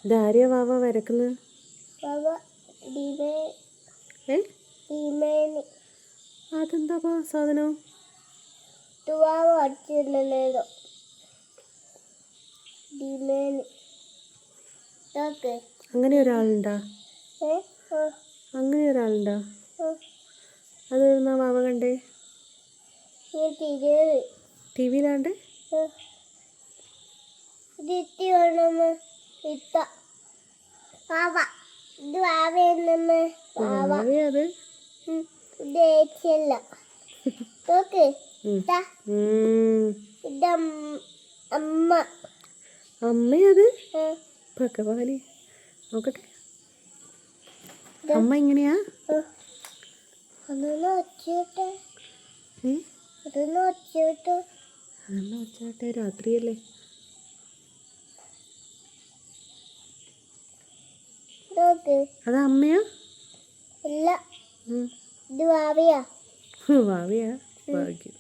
ഇതാരെയാ വാവ വരക്കുന്നത്? അതെന്താ സാധനം? അങ്ങനെ ഒരാളുണ്ടാ? അങ്ങനെ ഒരാളുണ്ടാ? അതെന്നാ വാവ കണ്ടേ? ടി വിയിലാണ്ട്? വാവയത്? അമ്മയത്? ഭഗവാനെ, നോക്കട്ടെ. അമ്മ ഇങ്ങനെയാ? ഒച്ചട്ടെ, രാത്രിയല്ലേ? അത് അമ്മയാ? വാവയാ? ഭാഗ്യം.